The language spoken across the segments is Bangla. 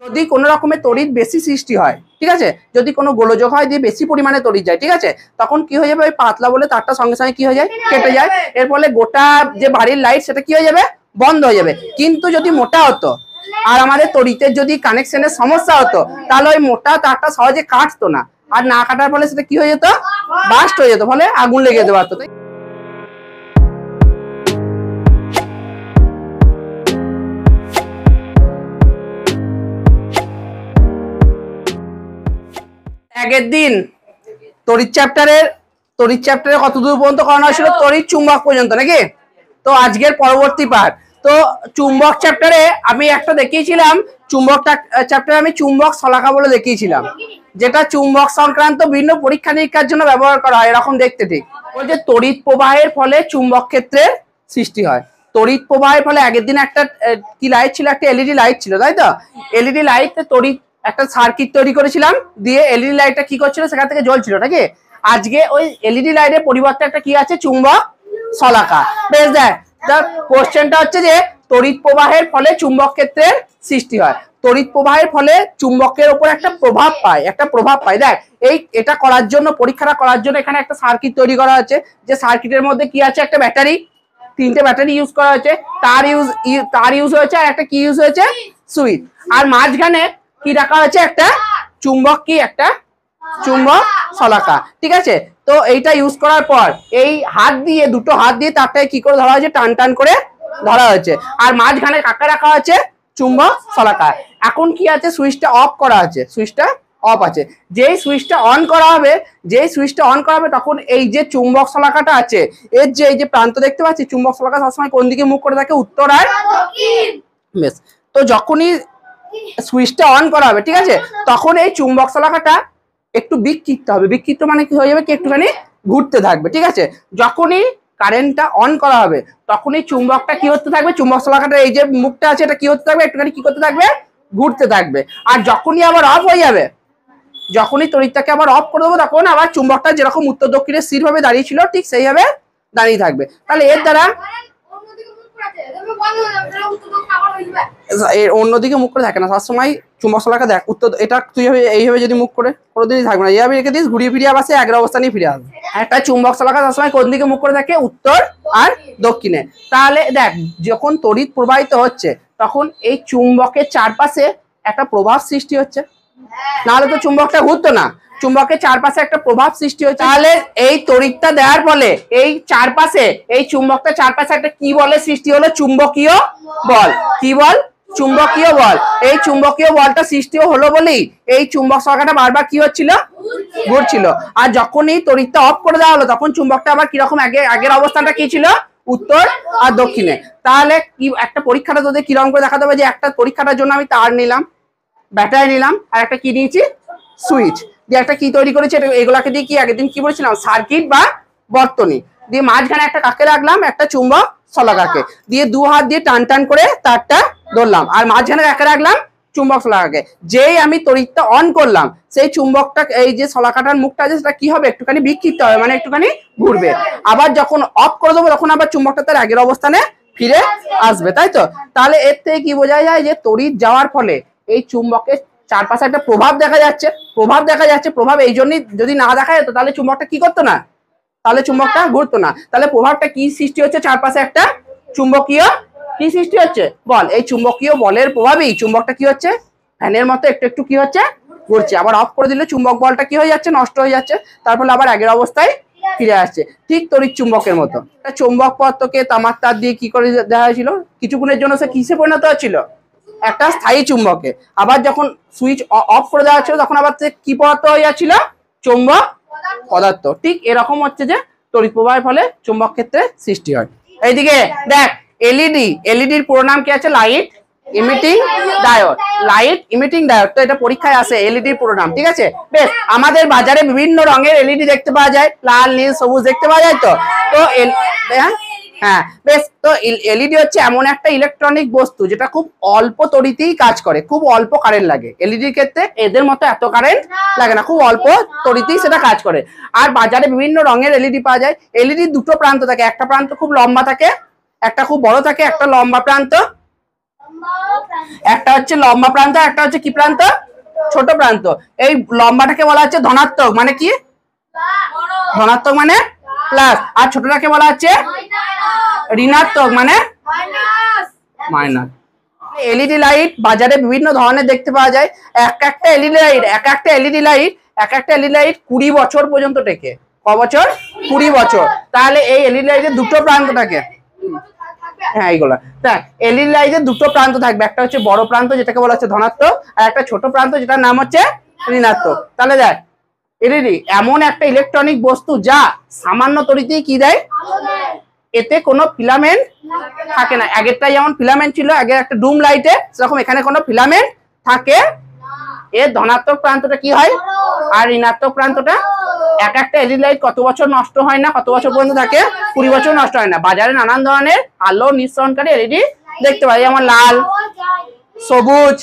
যদি কোনো রকমের তড়িৎ বেশি সৃষ্টি হয়, ঠিক আছে, যদি কোনো গোলযোগ হয় দিয়ে বেশি পরিমাণে তড়িৎ যায়, ঠিক আছে, তখন কি হয়ে যাবে, ওই পাতলা বলে তারটা সঙ্গে সঙ্গে কি হয়ে যায়, কেটে যায়। এর ফলে গোটা যে বাড়ির লাইট সেটা কি হয়ে যাবে, বন্ধ হয়ে যাবে। কিন্তু যদি মোটা হতো আর আমাদের তড়িতের যদি কানেকশনের সমস্যা হতো, তাহলে ওই মোটা তারটা সহজে কাটতো না, আর না কাটার ফলে সেটা কি হয়ে যেত, বাস্ট হয়ে যেত, ফলে আগুন লেগে যেতে পারতো। আগের দিন তড়িৎ চ্যাপ্টারে কতদূর পর্যন্ত করানো হয়েছিল, তড়িৎ চুম্বক পর্যন্ত নাকি। তো আজকের পরবর্তী পার্ট, তো চুম্বক চ্যাপ্টারে আমি একটা দেখিয়েছিলাম, চুম্বক চ্যাপ্টারে আমি চুম্বক শলাকা বলে দেখিয়েছিলাম, যেটা চুম্বক সংক্রান্ত বিভিন্ন পরীক্ষা নিরীক্ষার জন্য ব্যবহার করা হয়, এরকম দেখতে। ঠিক বলছে তড়িৎ প্রবাহের ফলে চুম্বক ক্ষেত্রের সৃষ্টি হয়। তড়িৎ প্রবাহের ফলে আগের দিন একটা কি লাইট ছিল, একটা এলইডি লাইট ছিল, তাই তো। এলইডি লাইট তড়িৎ একটা সার্কিট তৈরি করেছিলাম, দিয়ে এলইডি লাইটটা কি করছিল, সেখান থেকে জ্বলছিল নাকি। আজকে ওই এলইডি লাইটের পরিবর্তে একটা কি আছে, চুম্বক শলাকা। বেশ, দেখ কোশ্চেনটা হচ্ছে যে তড়িৎ প্রবাহের ফলে চুম্বক ক্ষেত্রের সৃষ্টি হয়। তড়িৎ প্রবাহের ফলে চুম্বকের উপর একটা প্রভাব পায়। দেখ এটা করার জন্য, পরীক্ষাটা করার জন্য এখানে একটা সার্কিট তৈরি করা হচ্ছে, যে সার্কিটের মধ্যে কি আছে, একটা ব্যাটারি, 3টে ব্যাটারি ইউজ করা হয়েছে, তার ইউজ হয়েছে, আর একটা কি ইউজ হয়েছে, সুইচ। আর মাঝখানে কি রাখা হয়েছে, একটা চুম্বক, কি একটা চুম্বক শলাকা, ঠিক আছে। তো এইটা ইউজ করার পর এই দুটো হাত দিয়ে তারটাকে কি করে ধরা হয়েছে, টান টান করে ধরা হয়েছে, আর মাঝখানে কাকে রাখা হয়েছে, চুম্বক শলাকা। এখন কি আছে, সুইচটা অফ করা আছে, সুইচটা অফ আছে। যেই সুইচটা অন করা হবে, তখন এই যে চুম্বক শলাকাটা আছে, এর যে এই যে প্রান্ত দেখতে পাচ্ছি, চুম্বক শলাকা সবসময় কোন দিকে মুখ করে থাকে, উত্তর আর দক্ষিণ। বেশ, তো যখনই সুইচটা অন করা হবে, ঠিক আছে, তখন এই চুম্বক শলাকাটা একটু বিক্ষিপ্ত হবে। বিক্ষিপ্ত মানে কি হয়ে যাবে, কি একটুখানি ঘুরতে থাকবে, ঠিক আছে। যখনই কারেন্টটা অন করা হবে, তখনই চুম্বকটা কি হতে থাকবে, চুম্বক শলাকাটা এই যে মুখটা আছে, এটা কি হতে থাকবে, একটুখানি কি করতে থাকবে, ঘুরতে থাকবে। আর যখনই আবার অফ হয়ে যাবে, যখনই তড়িৎটাকে আবার অফ করে দেবো, তখন আবার চুম্বকটা যেরকম উত্তর দক্ষিণে স্থিরভাবে দাঁড়িয়ে ছিল, ঠিক সেইভাবে দাঁড়িয়ে থাকবে। তাহলে এর দ্বারা অন্যদিকে মুখ করে থাকে না, সবসময় চুম্বক শলাকা দেখ উত্তর, এটা তুই এইভাবে যদি মুখ করে কোনোদিনই থাকবে না, এইভাবে রেখে দিস, ঘুরিয়ে ফিরিয়ে আবার সে আগের অবস্থানেই ফিরে আসবে। একটা চুম্বক শলাকা সবসময় কোন দিকে মুখ করে থাকে, উত্তর আর দক্ষিণে। তাহলে দেখ, যখন তড়িৎ প্রবাহিত হচ্ছে, তখন এই চুম্বকের চারপাশে একটা প্রভাব সৃষ্টি হচ্ছে, নাহলে তো চুম্বকটা ঘুরতো না। চুম্বকের চারপাশে একটা প্রভাব সৃষ্টি হচ্ছে, তাহলে এই তড়িৎটা দেওয়ার ফলে এই চারপাশে, এই চুম্বকটা চারপাশে একটা কি বলের সৃষ্টি হলো, চুম্বকীয় বল। কি বল, চুম্বকীয় বল। এই চুম্বকীয় বলটা সৃষ্টি হলো বলেই এই চুম্বক শলাকাটা বারবার কি হচ্ছিল, ঘুরছিল। আর যখনই তড়িৎটা অফ করে দেওয়া হলো, তখন চুম্বকটা আবার কিরকম, আগের অবস্থানটা কি ছিল, উত্তর আর দক্ষিণে। তাহলে কি একটা পরীক্ষাটা তোদের কিরকম করে দেখাতে হবে, যে একটা পরীক্ষাটার জন্য আমি তার নিলাম, ব্যাটারি নিলাম, আর একটা কি নিয়েছি, সুইচ, দিয়ে একটা কি তৈরি করেছি, এগুলাকে দিয়ে কি আগের দিন কি বলেছিলাম, সার্কিট বা বর্তনী। দিয়ে মাঝখানে একটা কাকে রাখলাম, একটা চুম্বক শলাকাকে, দিয়ে দু হাত দিয়ে টান টান করে তারটা ধরলাম, আর মাঝখানে কাকে রাখলাম, চুম্বক শলাকাকে। যেই আমি তড়িৎটা অন করলাম, সেই চুম্বকটা, এই যে শলাকাটার মুখটা আছে, সেটা কি হবে, একটুখানি বিক্ষিপ্ত হবে, মানে একটুখানি ঘুরবে। আবার যখন অফ করে দেবো, তখন আবার চুম্বকটা তার আগের অবস্থানে ফিরে আসবে, তাই তো। তাহলে এর থেকে কি বোঝা যায়, যে তড়িৎ যাওয়ার ফলে এই চুম্বকের চারপাশে একটা প্রভাব দেখা যাচ্ছে। প্রভাব এই জন্যই, যদি না দেখা যেত, তাহলে চুম্বকটা কি করতো না, তাহলে চুম্বকটা ঘুরতো না। তাহলে প্রভাবটা কি সৃষ্টি হচ্ছে, চারপাশে একটা চুম্বকীয় কি সৃষ্টি হচ্ছে, বল। এই চুম্বকীয় বলের প্রভাবেই চুম্বকটা কি হচ্ছে, ফ্যানের মতো একটু একটু কি হচ্ছে, ঘুরছে। আবার অফ করে দিলে চুম্বক বলটা কি হয়ে যাচ্ছে, নষ্ট হয়ে যাচ্ছে, তার ফলে আবার আগের অবস্থায় ফিরে আসছে, ঠিক তড়িৎ চুম্বকের মতো। চুম্বক পদার্থকে তামার তার দিয়ে কি করে দেওয়া হয়েছিল, কিছুক্ষণের জন্য সে কিসে পরিণত হচ্ছিল, একটা স্থায়ী চুম্বকে। আবার যখন সুইচ অফ করে দেওয়া হচ্ছিল, তখন আবার কি পদার্থ হয়ে যাচ্ছিল, চুম্বক পদার্থ। ঠিক এরকম হচ্ছে যে তড়িৎ প্রবাহের ফলে চুম্বক ক্ষেত্রে সৃষ্টি হয়। এইদিকে দেখ, এলইডির পুরো নাম কি আছে, light emitting diode. Light emitting diode, তো এটা পরীক্ষায় আসে, এলইডির পুরো নাম, ঠিক আছে। বেশ, আমাদের বাজারে বিভিন্ন রঙের এলইডি দেখতে পাওয়া যায়, লাল, নীল, সবুজ দেখতে পাওয়া যায়। তো হ্যাঁ, বেশ, তো এলইডি হচ্ছে এমন একটা ইলেকট্রনিক বস্তু, যেটা খুব অল্প তড়িতেই কাজ করে, খুব অল্প কারেন্ট লাগে। এলইডির ক্ষেত্রে এদের মতো এত কারেন্ট লাগে না, খুব অল্প তড়িতেই সেটা কাজ করে। আর বাজারে বিভিন্ন রঙের এলইডি পাওয়া যায়। এলইডির দুটো প্রান্ত থাকে, একটা প্রান্ত খুব লম্বা থাকে, একটা খুব বড় থাকে, একটা লম্বা প্রান্ত, একটা হচ্ছে লম্বা প্রান্ত, একটা হচ্ছে কি প্রান্ত, ছোট প্রান্ত। এই লম্বাটাকে বলা হচ্ছে ধনাত্মক, মানে কি ধনাত্মক মানে প্লাস, আর ছোটটাকে বলা হচ্ছে ঋণাত্মক মানে মাইনাস। এলইডি লাইট বাজারে বিভিন্ন ধরনের দেখতে পাওয়া যায়। এক একটা এলইডি লাইট 20 বছর পর্যন্ত টেকে। ক বছর? 20 বছর। তাহলে এই এলইডি লাইটের দুটো প্রান্ত থাকে। হ্যাঁ এইগুলো দেখ, এলইডি লাইটের দুটো প্রান্ত থাকবে, একটা হচ্ছে বড় প্রান্ত যেটাকে বলা হচ্ছে ধনাত্মক, আর একটা ছোট প্রান্ত যেটার নাম হচ্ছে ঋণাত্মক। তাহলে দেখ এলইডি এমন একটা ইলেকট্রনিক বস্তু যা সামান্য তড়িতেই কি দেয়, এতে কোনো ফিলামেন্ট থাকে না। আগেরটা যেমন ফিলামেন্ট ছিল, আগের একটা ডুম লাইটে, সেরকম এখানে কোনো ফিলামেন্ট থাকে। এর ধনাত্মক প্রান্তটা কি হয় আর ঋণাত্মক প্রান্তটা। এক একটা এলইডি লাইট কত বছর নষ্ট হয় না, কত বছর পর্যন্ত থাকে? 20 বছর নষ্ট হয় না। বাজারে নানান ধরনের আলো নিঃসরণকারী এলইডি দেখতে পাই, যেমন লাল, সবুজ,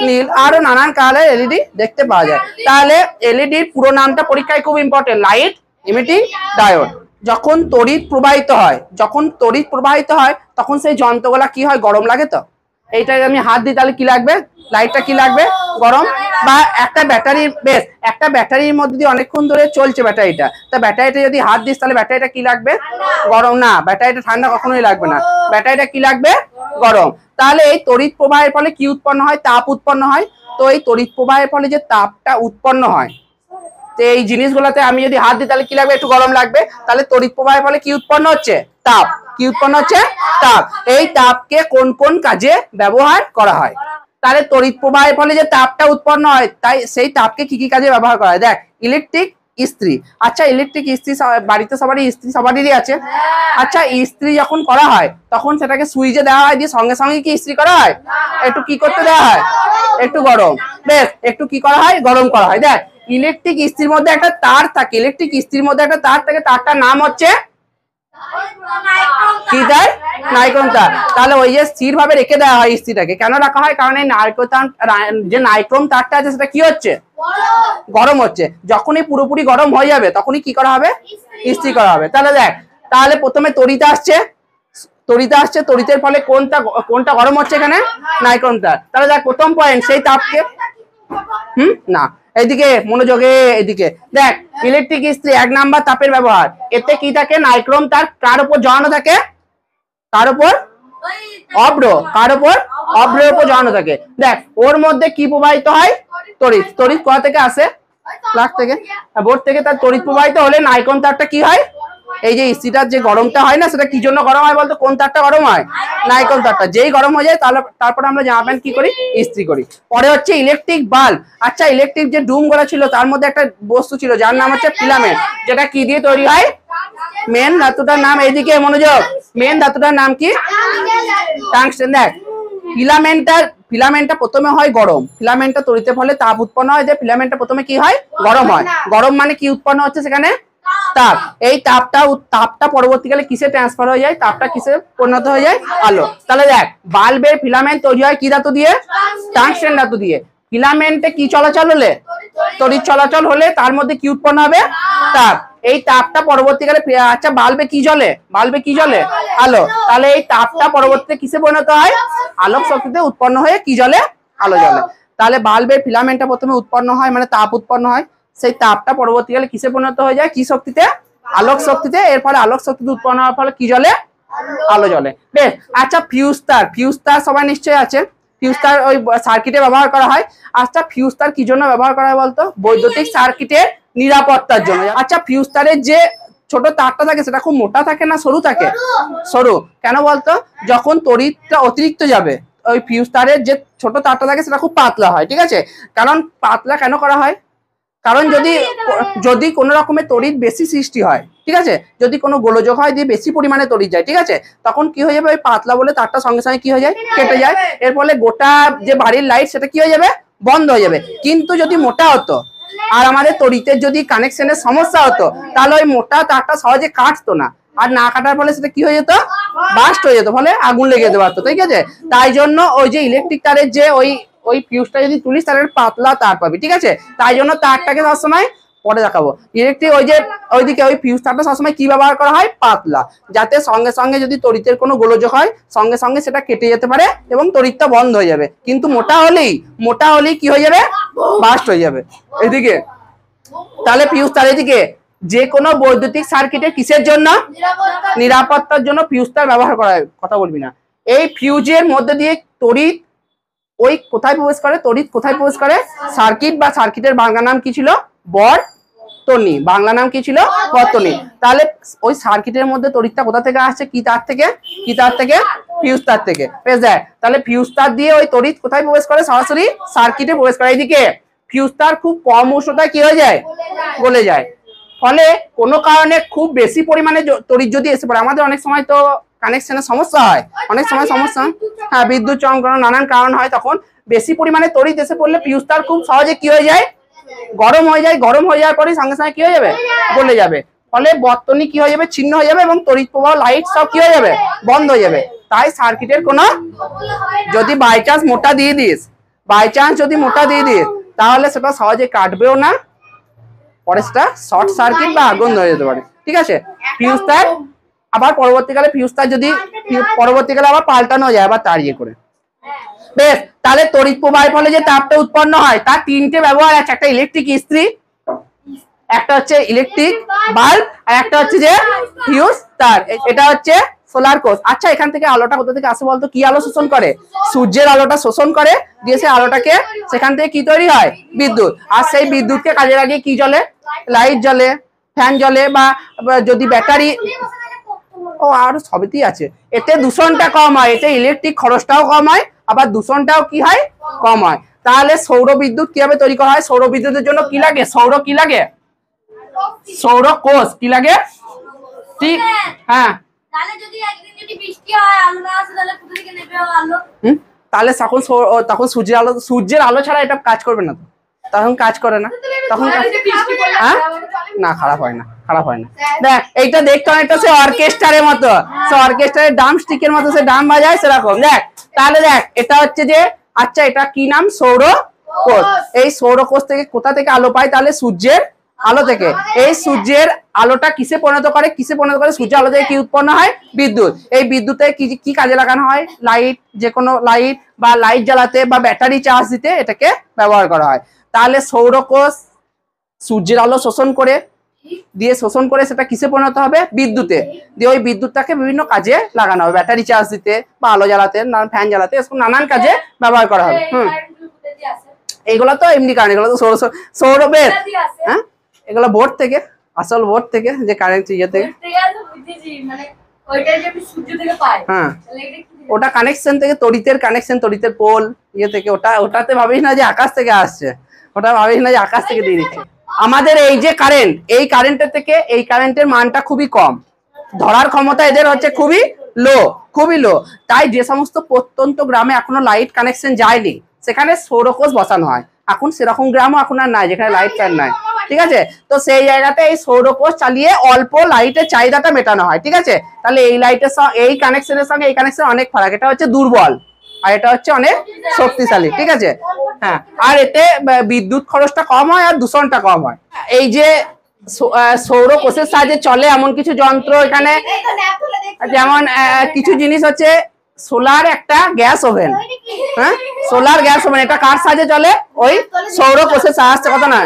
নীল, আরো নানান কালারের এলইডি দেখতে পাওয়া যায়। তাহলে এলইডির পুরো নামটা পরীক্ষায় খুব ইম্পর্টেন্ট, লাইট ইমিটিং ডায়োড। যখন তড়িৎ প্রবাহিত হয় তখন সেই যন্ত্রগুলা কি হয়, গরম লাগে। তো এইটাকে আমি হাত দিই তাহলে কি লাগবে, লাইটটা কি লাগবে, গরম। বা একটা ব্যাটারির মধ্যে দিয়ে অনেকক্ষণ ধরে চলছে ব্যাটারিটা, তা ব্যাটারিটা যদি হাত দিস তাহলে ব্যাটারিটা কি লাগবে, গরম। না, ব্যাটারিটা ঠান্ডা কখনোই লাগবে না, ব্যাটারিটা কি লাগবে, গরম। তাহলে এই তড়িৎ প্রবাহের ফলে কি উৎপন্ন হয়, তাপ উৎপন্ন হয়। তো এই তড়িৎ প্রবাহের ফলে যে তাপটা উৎপন্ন হয়, তো এই জিনিসগুলোতে আমি যদি হাত দিই তাহলে কি লাগবে, একটু গরম লাগবে। তাহলে তড়িৎ প্রবাহের ফলে কি উৎপন্ন হচ্ছে, তাপ। কি উৎপন্ন হচ্ছে, তাপ। এই তাপকে কোন কোন কাজে ব্যবহার করা হয়? তাহলে তড়িৎ প্রবাহের ফলে যে তাপটা উৎপন্ন হয়, তাই সেই তাপকে কি কি কাজে ব্যবহার করা হয়? দেখ, ইলেকট্রিক ইস্ত্রি। আচ্ছা, ইলেকট্রিক ইস্ত্রি বাড়িতে সবারই আছে। আচ্ছা, ইস্ত্রি যখন করা হয় তখন সেটাকে সুইচে দেওয়া হয়, দিয়ে সঙ্গে সঙ্গে কি ইস্ত্রি করা হয়? একটু কি করতে দেওয়া হয়, একটু গরম। বেশ, একটু কি করা হয়, গরম করা হয়। দেখ, ইলেকট্রিক ইস্ত্রির মধ্যে একটা তার থাকে, তারটার নাম হচ্ছে কি তার, নাইক্রোম তার। তাহলে ওই যে স্থির ভাবে রেখে দেওয়া হয় ইস্ত্রিটাকে, কেন রাখা হয়? কারণ এই নাইক্রোম তারটা আছে সেটা কি হচ্ছে, গরম হচ্ছে। যখনই পুরোপুরি গরম হয়ে যাবে তখনই কি করা হবে, ইস্ত্রি করা হবে। তাহলে দেখ, তাহলে প্রথমে তড়িৎ আসছে, তড়িতের ফলে কোনটা গরম হচ্ছে, এখানে নাইক্রোম তার। তাহলে দেখ প্রথম পয়েন্ট, সেই তাপকে না, এদিকে মনোযোগে, এদিকে দেখ, ইলেকট্রিক ইস্ত্রি 1 নাম্বার তাপের ব্যবহার। এতে কি থাকে, নাইক্রোম তার কার উপর জড়ানো থাকে, কার উপর, অভ্রের উপর জড়ানো থাকে। দেখ, ওর মধ্যে কি প্রবাহিত হয়, তড়িৎ কোথা থেকে আসে, প্লাগ থেকে, বোর্ড থেকে। তার তড়িৎ প্রবাহিত হলে নাইক্রোম তারটা কি হয়, এই যে ইস্ত্রিটার যে গরমটা হয় না, সেটা কি জন্য গরম হয় বলতো? কোন তারটা গরম হয়, নাইক্রোম তারটা। যেই গরম হয়ে যায় তারপরে আমরা জামা প্যান্ট কি করি, ইস্ত্রি করি। পরে হচ্ছে ইলেকট্রিক বাল্ব। আচ্ছা, ইলেকট্রিক যে ডুম গুলো ছিল তার মধ্যে একটা বস্তু ছিল যার নাম হচ্ছে ফিলামেন্ট, যেটা কি দিয়ে তৈরি হয়, মেন ধাতুটার নাম, এইদিকে মনোযোগ, মেন ধাতুটার নাম কি, টাংস্টেন। দেখ, ফিলামেন্টটা প্রথমে হয় গরম, ফিলামেন্টটা তড়িতের ফলে তাপ উৎপন্ন হয়, যে ফিলামেন্টটা প্রথমে কি হয়, গরম হয়। গরম মানে কি উৎপন্ন হচ্ছে সেখানে, তাপ। এই তাপটা পরবর্তীকালে কিসে ট্রান্সফার হয়ে যায়, তাপটা কিসে পরিণত হয়ে যায়, আলো। তাহলে দেখ, বাল্বের ফিলামেন্ট তৈরি হয় কি ধাতু দিয়ে, টাংস্টেন ধাতু দিয়ে। ফিলামেন্টে কি চলাচল হলে, তড়িৎ চলাচল হলে তার মধ্যে কি উৎপন্ন হবে, তাপ। এই তাপটা পরবর্তীকালে, আচ্ছা বাল্বে কি জ্বলে, আলো। তাহলে এই তাপটা পরবর্তীতে কিসে পরিণত হয়, আলোক শক্তিতে উৎপন্ন হয়ে কি জ্বলে, আলো জ্বলে। তাহলে বাল্বের ফিলামেন্টটা প্রথমে উৎপন্ন হয়, মানে তাপ উৎপন্ন হয়। সেই তাপটা পরবর্তীকালে কিসে পরিণত হয়ে যায়, কি শক্তিতে, আলোক শক্তিতে। এর ফলে আলোক শক্তিতে উৎপন্ন হওয়ার ফলে কি জ্বলে, আলো জ্বলে। বেশ, আচ্ছা ফিউজ তার সবাই নিশ্চয়ই আছে। ফিউজ তার ওই সার্কিটে ব্যবহার করা হয়। আচ্ছা, ফিউজ তার কি জন্য ব্যবহার করা হয় বলতো? বৈদ্যুতিক সার্কিটের নিরাপত্তার জন্য। আচ্ছা, ফিউজ তারের যে ছোট তারটা থাকে সেটা খুব মোটা থাকে না সরু থাকে? সরু। কেন বলতো? যখন তড়িৎটা অতিরিক্ত যাবে, ওই ফিউজ তারের যে ছোট তারটা থাকে সেটা খুব পাতলা হয়, ঠিক আছে। কারণ পাতলা কেন করা হয়, কারণ যদি কোনো রকমের তড়িৎ বেশি সৃষ্টি হয়, ঠিক আছে, যদি কোনো গোলযোগ হয় দিয়ে বেশি পরিমাণে তড়িৎ যায়, ঠিক আছে, তখন কি হয়ে যাবে, ওই পাতলা বলে তারটা সঙ্গে সঙ্গে কি হয়ে যায়, কেটে যায়। এর ফলে গোটা যে বাড়ির লাইট সেটা কি হয়ে যাবে, বন্ধ হয়ে যাবে। কিন্তু যদি মোটা হতো আর আমাদের তড়িতের যদি কানেকশনের সমস্যা হতো, তাহলে ওই মোটা তারটা সহজে কাটতো না, আর না কাটার ফলে সেটা কি হয়ে যেত, বাস্ট হয়ে যেত, ফলে আগুন লেগে যেতে পারতো, ঠিক আছে। তাই জন্য ওই যে ইলেকট্রিক তারের যে ওই ফিউজটা যদি তুলিস তাহলে পাতলা তার পাবি, ঠিক আছে। তাই জন্য তারটাকে সবসময় পরে দেখাবো। ইলেকট্রিক ওই যে ওইদিকে ওই ফিউজ তারটা সবসময় কি ব্যবহার করা হয়, পাতলা, যাতে সঙ্গে সঙ্গে যদি তড়িতের কোনো গোলযোগ হয় সঙ্গে সঙ্গে সেটা কেটে যেতে পারে এবং তড়িৎটা বন্ধ হয়ে যাবে। কিন্তু মোটা হলেই কি হয়ে যাবে, বাস্ট হয়ে যাবে। এদিকে তাহলে ফিউজ তার এদিকে যে কোনো বৈদ্যুতিক সার্কিটে কিসের জন্য, নিরাপত্তার জন্য ফিউজ তার ব্যবহার করা হয়। কথা বলবি না। এই ফিউজের মধ্যে দিয়ে তড়িৎ ওই কোথায় প্রবেশ করে, তড়িৎ কোথায় প্রবেশ করে, সার্কিট বা সার্কিটের বাংলা নাম কি ছিল, বর্তনী। বাংলা নাম কি ছিল, বর্তনী। তাহলে ওই সার্কিটের মধ্যে তড়িৎটা কোথা থেকে আসছে, কি তার থেকে, ফিউজ তার থেকে পেয়ে যায়। তাহলে ফিউজ তার দিয়ে ওই তড়িৎ কোথায় প্রবেশ করে, সরাসরি সার্কিটে প্রবেশ করে। এইদিকে ফিউজ তার খুব কম উষ্ণতায় কি হয়ে যায়, গলে যায়। ফলে কোনো কারণে খুব বেশি পরিমাণে তড়িৎ যদি এসে পড়ে, আমাদের অনেক সময় তো কানেকশনের সমস্যা হয়, অনেক সময় সমস্যা, হ্যাঁ, বিদ্যুৎ চমকানো নানান কারণ হয়, তখন বেশি পরিমাণে তড়িৎ এসে পড়লে ফিউজ তার খুব সহজে কি হয়ে যায়, গরম হয়ে যায়। গরম হয়ে যাওয়ার পরে সঙ্গে সঙ্গে কি হয়ে যাবে, গলে যাবে। ফলে বর্তনী কি হয়ে যাবে, ছিন্ন হয়ে যাবে এবং তড়িৎ প্রবাহ, লাইট সব কি হয়ে যাবে, বন্ধ হয়ে যাবে। তাই সার্কিটের কোনো যদি বাই চান্স মোটা দিয়ে দিস, তাহলে সেটা সহজে কাটবেও না, পরে সেটা শর্ট সার্কিট বা আগুন ধরে যেতে পারে। ঠিক আছে। ফিউজ তার আবার পরবর্তীকালে আবার পাল্টানো যায়, আবার তার ইয়ে করে। বেশ, তাহলে তড়িৎ প্রবাহের ফলে যে তাপটা উৎপন্ন হয় তার তিনটে ব্যবহার আছে। একটা ইলেকট্রিক ইস্ত্রি, একটা হচ্ছে ইলেকট্রিক বাল্ব, আর একটা হচ্ছে যে ফিউজ তার। এটা হচ্ছে সোলার কোষ। আচ্ছা, এখান থেকে আলোটা কোথা থেকে আসে বলতো, কি আলো শোষণ করে, সূর্যের আলোটা শোষণ করে দিয়ে সেই আলোটাকে, সেখান থেকে কি তৈরি হয়, বিদ্যুৎ। আর সেই বিদ্যুৎকে কাজে লাগিয়ে কি জ্বলে, লাইট জ্বলে, ফ্যান জ্বলে, বা যদি ব্যাটারি, ও আর সবেতেই আছে। এতে দূষণটা কম হয়, এতে ইলেকট্রিক খরচটাও কম হয়, আবার দূষণটাও কি হয়, কম হয়। তাহলে সৌর বিদ্যুৎ কিভাবে তৈরি করা হয়, সৌর বিদ্যুতের জন্য কি লাগে, সৌর কোষ কি লাগে, ঠিক, হ্যাঁ। তাহলে তখন সূর্যের আলো ছাড়া এটা কাজ করবে না, তখন কাজ করে না, তখন হ্যাঁ, না, খারাপ হয় না। দেখ, এইটা দেখতে অনেকটা সে অর্কেস্ট্রারের মতো, সে অর্কেস্ট্রারের ড্রাম স্টিকের মতো সে ড্রাম বাজায় সেরকম। দেখ, তাহলে দেখ, এটা হচ্ছে যে, আচ্ছা, এটা কি নাম, সৌর কোষ। এই সৌর কোষ থেকে কোথা থেকে আলো পায়, তাহলে সূর্যের আলো থেকে। এই সূর্যের আলোটা কিসে পরিণত করে, সূর্যের আলো থেকে কি উৎপন্ন হয়, বিদ্যুৎ। এই বিদ্যুতে কি কাজে লাগানো হয়, লাইট, যে কোনো লাইট বা লাইট জ্বালাতে বা ব্যাটারি চার্জ দিতে এটাকে ব্যবহার করা হয়। তাহলে সৌর কোষ সূর্যের আলো শোষণ করে সেটা কিসে পরিণত হবে, বিদ্যুতে। দিয়ে ওই বিদ্যুৎটাকে বিভিন্ন কাজে লাগানো হবে, ব্যাটারি চার্জ দিতে বা আলো জ্বালাতে, ফ্যান জ্বালাতে, এসব নানান কাজে ব্যবহার করা হবে। এইগুলো তো এমনি কারণ, এগুলো তো সৌর বেশ, হ্যাঁ, এগুলো বোর্ড থেকে, আসল বোর্ড থেকে, যে কারেন্ট ইয়ে থেকে, হ্যাঁ, ওটা কানেকশন থেকে, তড়িতের কানেকশন, তড়িতের পোল ইয়ে থেকে, ওটাতে ভাবিস না যে আকাশ থেকে আসছে, দিয়ে দিচ্ছে। আমাদের এই যে কারেন্ট, এই কারেন্টের মানটা খুবই কম, ধরার ক্ষমতা এদের হচ্ছে খুবই লো। তাই যে সমস্ত প্রত্যন্ত গ্রামে এখনো লাইট কানেকশন যায়নি, সেখানে সৌরকোষ বসানো হয়। এখন সেরকম গ্রামও এখন আর নাই যেখানে লাইট ফ্যান নাই। ঠিক আছে, তো সেই জায়গাতে এই সৌরকোষ চালিয়ে অল্প লাইটের চাহিদাটা মেটানো হয়। ঠিক আছে, তাহলে এই লাইটের এই কানেকশনের সঙ্গে এই কানেকশন অনেক ফারাক। এটা হচ্ছে দুর্বল আর এটা হচ্ছে অনেক শক্তিশালী। ঠিক আছে, হ্যাঁ, আর এতে বিদ্যুৎ খরচটা কম হয় আর দূষণটা কম হয়। এই যে সৌর কোষের সাহায্যে চলে এমন কিছু যন্ত্র এখানে, যেমন কিছু জিনিস হচ্ছে সোলার একটা গ্যাস ওভেন, হ্যাঁ, সোলার গ্যাস ওভেন, এটা কার সাহায্যে চলে, ওই সৌর কোষের সাহায্যে। কথা না,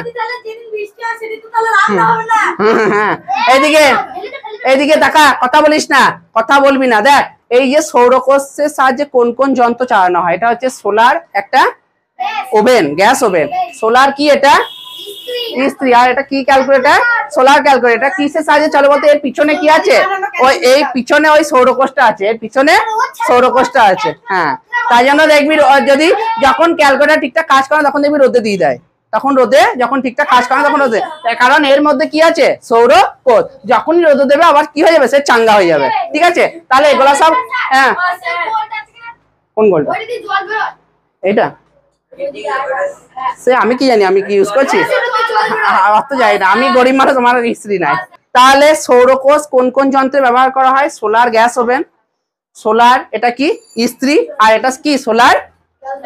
হ্যাঁ, এইদিকে দেখা, কথা বলবি না। দেখ, এই যে সৌর কোষের সাহায্যে কোন কোন যন্ত্র চালানো হয়, এটা হচ্ছে সোলার একটা ওভেন, গ্যাস ওভেন। সোলার কি, এটা ইস্ত্রি। আর এটা কি, ক্যালকুলেটর, সোলার ক্যালকুলেটর। কিসের সাহায্যে চলে বলতে, এর পিছনে কি আছে, এই পিছনে ওই সৌরকোষটা আছে, হ্যাঁ। তাই জন্য দেখবি যদি যখন ক্যালকুলেটর ঠিকঠাক কাজ করে তখন দেখবি রোদে দিয়ে দেয়, যখন ঠিকঠাক কাজ করে তখন রোদে, কারণ এর মধ্যে কি আছে, সৌরকোষ। যখনই রোদে দেবে আবার কি হয়ে যাবে, সে চাঙ্গা হয়ে যাবে। ঠিক আছে, তাহলে এগুলা সব, হ্যাঁ, কোন গোলটা, এইটা, সে আমি কি জানি, আমি কি ইউজ করছি, অত জানি না, আমি গরিব মানুষ, আমার ইস্ত্রি নাই। তাহলে সৌরকোষ কোন কোন যন্ত্রে ব্যবহার করা হয়, সোলার গ্যাস ওভেন, সোলার এটা কি ইস্ত্রি, আর এটা কি সোলার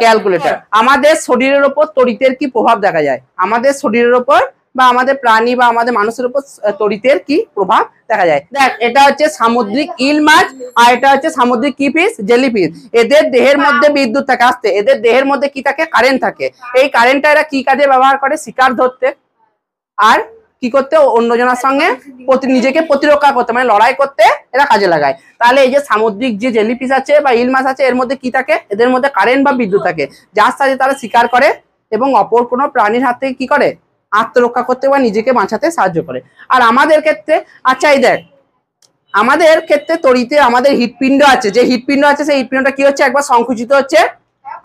ক্যালকুলেটর। আমাদের শরীরের উপর তড়িতের কি প্রভাব দেখা যায়, আমাদের শরীরের উপর বা আমাদের প্রাণী বা আমাদের মানুষের উপর তড়িতের কি প্রভাব দেখা যায়। দেখ এটা হচ্ছে সামুদ্রিক ইল মাছ আর এটা হচ্ছে সামুদ্রিক কি ফিশ, জেলিফিশ। এদের দেহের মধ্যে বিদ্যুৎ থাকে, আসতে এদের দেহের মধ্যে কি থাকে, কারেন্ট থাকে। এই কারেন্টটা এরা কি কাজে ব্যবহার করে, শিকার ধরতে আর কি করতে, অন্যজনের সঙ্গে নিজেকে প্রতিরক্ষা করতে, মানে লড়াই করতে এরা কাজে লাগায়। তাহলে এই যে সামুদ্রিক যে জেলিফিশ আছে বা ইল মাছ আছে, এর মধ্যে কি থাকে, এদের মধ্যে কারেন্ট বা বিদ্যুৎ থাকে, যার সাথে তারা শিকার করে এবং অপর কোনো প্রাণীর হাত থেকে কি করে, আত্মরক্ষা করতে বা নিজেকে বাঁচাতে সাহায্য করে। আর আমাদের ক্ষেত্রে, আচ্ছা এই দেখ, আমাদের ক্ষেত্রে তড়িতে আমাদের হৃৎপিণ্ড আছে, যে হৃৎপিণ্ড আছে সেই হৃৎপিণ্ডটা কি হচ্ছে, একবার সংকুচিত হচ্ছে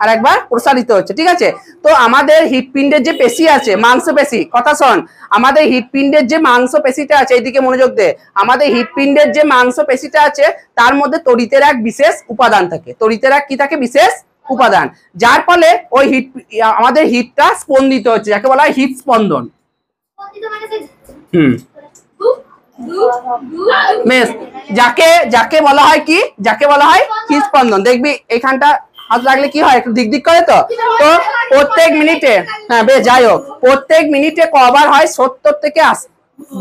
আর একবার প্রসারিত হচ্ছে, ঠিক আছে। তো আমাদের হৃৎপিণ্ডের যে পেশি আছে, মাংসপেশি, কথা শোন, আমাদের হৃৎপিণ্ডের যে মাংসপেশিটা আছে, এইদিকে মনোযোগ দে, আমাদের হৃৎপিণ্ডের যে মাংসপেশিটা আছে তার মধ্যে তড়িতের এক বিশেষ উপাদান থাকে, তড়িতের এক কি থাকে, বিশেষ উপাদান, যার ফলে ওই আমাদের হৃদটা স্পন্দিত হচ্ছে, যাকে বলা হয় হৃদস্পন্দন। বেশ, যাকে বলা হয় কি, যাকে বলা হয় হৃদস্পন্দন। দেখবি এখানটা হাত রাখলে কি হয়, একটু দিক দিক করে। তো প্রত্যেক মিনিটে, হ্যাঁ বেশ, যাই হোক, প্রত্যেক মিনিটে কবার হয়, 70 থেকে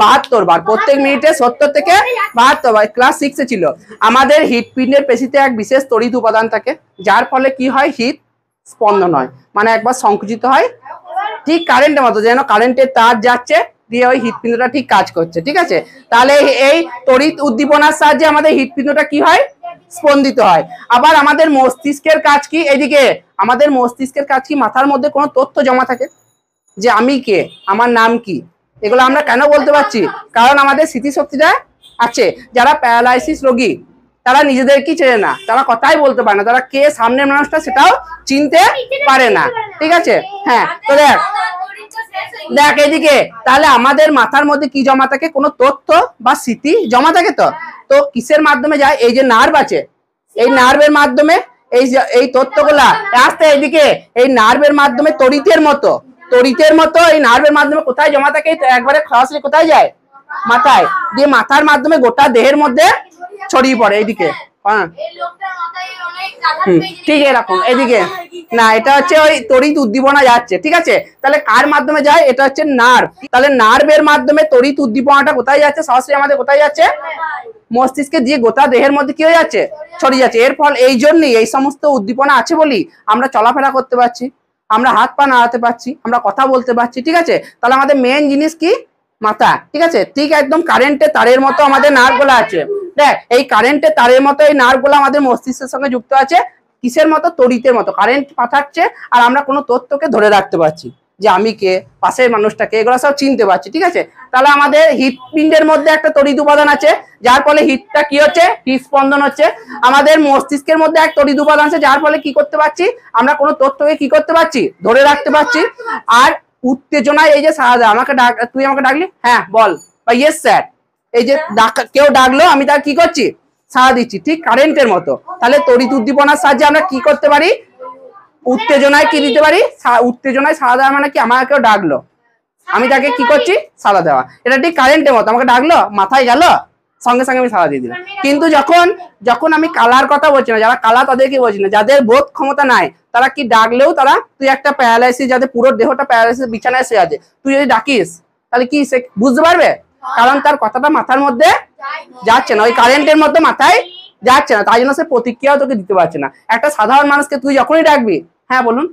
72 বার, প্রত্যেক মিনিটে 70 থেকে 72 বার। ক্লাস 6 এ ছিল। আমাদের হৃৎপিণ্ডের পেশিতে এক বিশেষ তড়িৎ উপাদান থাকে, যার ফলে কি হয়, হৃদ স্পন্দন হয়, মানে একবার সংকুচিত হয়, ঠিক কারেন্টের মতো, যেন কারেন্টের তার যাচ্ছে দিয়ে ওই হৃৎপিণ্ডটা ঠিক কাজ করছে, ঠিক আছে। তাহলে এই তড়িৎ উদ্দীপনার সাহায্যে আমাদের হৃৎপিণ্ডটা কি হয়, স্পন্দিত হয়। আবার আমাদের মস্তিষ্কের কাজ কি, এইদিকে আমাদের মস্তিষ্কের কাজ কি, মাথার মধ্যে কোনো তথ্য জমা থাকে, যে আমি কে, আমার নাম কি, এগুলো আমরা কেন বলতে পারছি, কারণ আমাদের স্মৃতিশক্তিটা আছে। যারা প্যারালাইসিস রোগী তারা নিজেদেরকে চেনে না, তারা কথাই বলতে পারে না, তারা কে সামনের মানুষটা সেটাও চিনতে পারে না, ঠিক আছে। হ্যাঁ, তো দেখ এদিকে, তাহলে আমাদের মাথার মধ্যে কি জমা থাকে, কোনো তথ্য বা স্মৃতি জমা থাকে। তো কিসের মাধ্যমে যায়, এই যে নার্ভ আছে, এই নার্ভের মাধ্যমে এই তথ্যগুলা আসতে, এইদিকে এই নার্ভের মাধ্যমে তড়িতের মতো এই নার্ভের মাধ্যমে কোথায় জমা থাকে, একবারে সরাসরি কোথায় যায়, মাথায়, দিয়ে মাথার মাধ্যমে গোটা দেহের মধ্যে ছড়িয়ে পড়ে এইদিকে। হ্যাঁ ঠিক এরকম, এদিকে না, এটা হচ্ছে ওই তড়িৎ উদ্দীপনা যাচ্ছে, ঠিক আছে। তাহলে কার মাধ্যমে যায়, এটা হচ্ছে নার্ভ। তাহলে নার্ভের মাধ্যমে তড়িৎ উদ্দীপনাটা কোথায় যাচ্ছে, সরাসরি আমাদের কোথায় যাচ্ছে, মস্তিষ্কে, দিয়ে গোটা দেহের মধ্যে কি হয়ে যাচ্ছে, ছড়িয়ে যাচ্ছে। এর ফল এই জন্যই এই সমস্ত উদ্দীপনা আছে বলি আমরা চলাফেরা করতে পারছি, আমরা হাত পা নাড়াতে পারছি, আমরা কথা বলতে পারছি, ঠিক আছে। তাহলে আমাদের মেন জিনিস কি, মাথা, ঠিক আছে। ঠিক একদম কারেন্টের তারের মতো আমাদের নার্ভগুলো আছে। দেখ এই কারেন্টের তারের মতো এই নার্ভগুলো আমাদের মস্তিষ্কের সঙ্গে যুক্ত আছে, কিসের মতো, তড়িতের মতো, কারেন্ট পাঠাচ্ছে আর আমরা কোনো তথ্যকে ধরে রাখতে পারছি, যে আমি কে, পাশের মানুষটাকে, এগুলো সব চিনতে পারছি, ঠিক আছে। তাহলে আমাদের হৃৎপিণ্ডের মধ্যে একটা তড়িৎ উপাদান আছে, যার ফলে হৃদটা কি হচ্ছে, হৃদস্পন্দন হচ্ছে। আমাদের মস্তিষ্কের মধ্যে এক তড়িৎ উপাদান আছে, যার ফলে কি করতে পারছি, আমরা কোনো তথ্যকে কি করতে পারছি, ধরে রাখতে পারছি। আর উত্তেজনায় এই যে সাহায্য, আমাকে তুই আমাকে ডাকলি, হ্যাঁ বল, বা ইয়েস স্যার, এই যে কেউ ডাকলো, আমি তার কি করছি, সাড়া দিচ্ছি, ঠিক কারেন্টের মতো। তাহলে তড়িৎ উদ্দীপনার সাহায্যে আমরা কি করতে পারি, উত্তেজনায় কি দিতে পারি, উত্তেজনায় সাড়া দেওয়া, মানে কি, আমাকে কেউ ডাকলো, আমি তাকে কি করছি, সাড়া দেওয়া, এটা ঠিক কারেন্টের মতো। আমাকে ডাকলো, মাথায় গেল, সঙ্গে সঙ্গে আমি সাড়া দিয়ে দিলাম। কিন্তু যখন আমি কালার কথা বলছি না, যারা কালা তাদেরকে বলছি না, যাদের বোধ ক্ষমতা নাই, তারা কি ডাকলেও তারা, তুই একটা প্যারালাইসিস, যাদের পুরো দেহটা প্যারালাইসিস, বিছানায় শুয়ে আছে, তুই যদি ডাকিস তাহলে কি সে বুঝতে পারবে, কারণ তার কথাটা মাথার মধ্যে যাচ্ছে না, ওই কারেন্টের মধ্যে মাথায় যাচ্ছে না, তাই জন্য সে প্রতিক্রিয়াও তোকে দিতে পারছে না। একটা সাধারণ মানুষকে তুই যখনই ডাকবি, হ্যাঁ বলুন,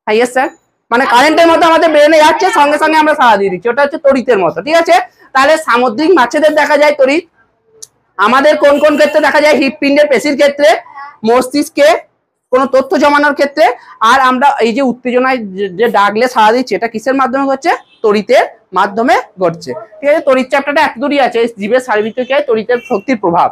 হ্যাঁ ইয়েস স্যার, মানে কারেন্টের মতো আমাদের ব্রেনে যাচ্ছে, সঙ্গে সঙ্গে আমরা সাড়া দিয়ে দিচ্ছি, ওটা হচ্ছে তড়িতের মতো, ঠিক আছে। তাহলে সামুদ্রিক মাছেদের দেখা যায় তড়িৎ, আমাদের কোন কোন ক্ষেত্রে দেখা যায়, হৃৎপিণ্ডের পেশির ক্ষেত্রে, মস্তিষ্কে কোনো তথ্য জমানোর ক্ষেত্রে, আর আমরা এই যে উত্তেজনায় যে ডাকলে সাড়া দিচ্ছি, এটা কিসের মাধ্যমে হচ্ছে, তড়িতের মাধ্যমে ঘটছে, ঠিক আছে। তড়িৎ চ্যাপ্টারটা এত দূরই আছে, জীবের শারীরবৃত্তীয় তড়িতের শক্তির প্রভাব।